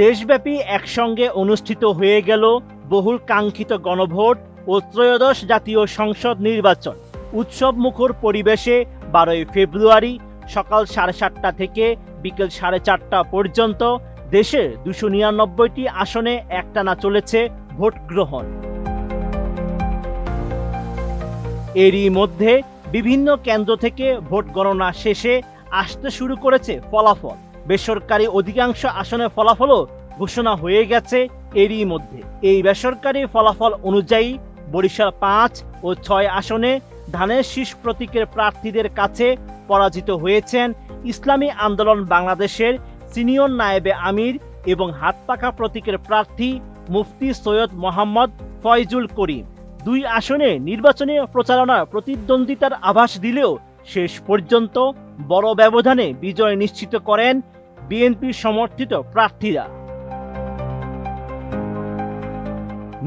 দেশব্যাপী একসঙ্গে অনুষ্ঠিত হয়ে গেল বহুল কাঙ্ক্ষিত গণভোট ও ত্রয়োদশ জাতীয় সংসদ নির্বাচন। উৎসবমুখর পরিবেশে 12ই ফেব্রুয়ারি সকাল 7:30 থেকে বিকেল 4:30 পর্যন্ত দেশের 299টি আসনে একটানা চলেছে ভোট গ্রহণ। এরই মধ্যে বিভিন্ন কেন্দ্র থেকে ভোট গণনা শেষে আসতে শুরু করেছে ফলাফল। বেসরকারি অধিকাংশ আসনের ফলাফলও ঘোষণা হয়ে গেছে এরই মধ্যে। এই বেসরকারি ফলাফল অনুযায়ী বরিশাল 5 ও 6 আসনে ধানের শীষ প্রতীকের প্রার্থীদের কাছে পরাজিত হয়েছেন ইসলামী আন্দোলন বাংলাদেশের সিনিয়র নায়েবে আমির এবং হাতপাখা প্রতীকের প্রার্থী মুফতি সৈয়দ মোহাম্মদ ফয়জুল করিম। 2 আসনে নির্বাচনী প্রচারণার প্রতিদ্বন্দ্বিতার আভাস দিলেও শেষ পর্যন্ত বড় ব্যবধানে বিজয় নিশ্চিত করেন বিএনপি সমর্থিত প্রার্থীরা।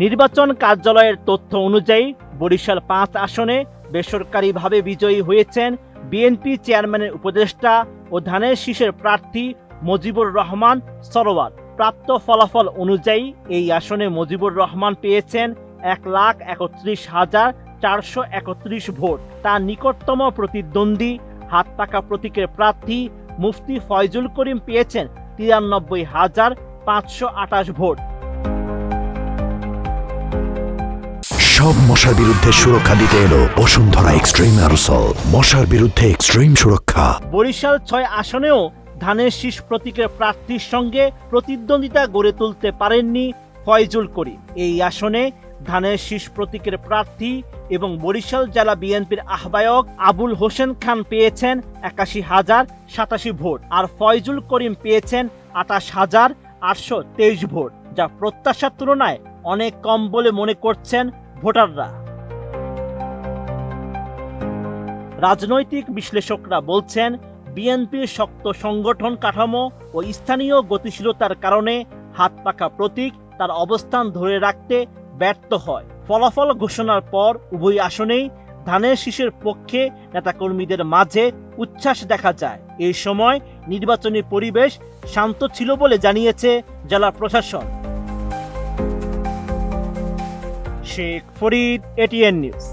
নির্বাচন কার্যালয়ের তথ্য অনুযায়ী বরিশাল 5 আসনে বেসরকারিভাবে বিজয়ী হয়েছেন বিএনপি চেয়ারম্যানের উপদেষ্টা ও ধানের শীষের প্রার্থী মজিবুর রহমান সরোয়ার। প্রাপ্ত ফলাফল অনুযায়ী এই আসনে মজিবুর রহমান পেয়েছেন 1,31,431 ভোট। তার নিকটতম প্রতিদ্বন্দ্বী হাতপাখা প্রতীকের প্রার্থী মুফতি ফয়জুল করিম পেয়েছেন 93,528 ভোট। সব মশার বিরুদ্ধে সুরক্ষা দিতে এলো বসুন্ধরা এক্সট্রিম অ্যারোসল, মশার বিরুদ্ধে এক্সট্রিম সুরক্ষা। বরিশাল 6 আসনেও ধানের শীষ প্রতীকের প্রার্থীর সঙ্গে প্রতিদ্বন্দ্বিতা গড়ে তুলতে পারেননি ফয়জুল করিম। এই আসনে ধানের শীষ প্রতীকের প্রার্থী এবং বরিশাল জেলা বিএনপির আহ্বায়ক আবুল হোসেন খান পেয়েছেন 81,087 ভোট, আর ফয়জুল করিম পেয়েছেন 28,823 ভোট, যা প্রত্যাশার তুলনায় অনেক কম বলে মনে করছেন ভোটাররা। রাজনৈতিক বিশ্লেষকরা বলছেন, বিএনপির শক্ত সংগঠন কাঠামো ও স্থানীয় গতিশীলতার কারণে হাতপাখা প্রতীক তার অবস্থান ধরে রাখতে ব্যর্থ হয়। ফলাফল ঘোষণার পর উভয় আসনেই ধানের শীষের পক্ষে নেতাকর্মীদের মাঝে উচ্ছ্বাস দেখা যায়। এই সময় নির্বাচনী পরিবেশ শান্ত ছিল বলে জানিয়েছে জেলা প্রশাসন। Sheikh Farid, ATN news.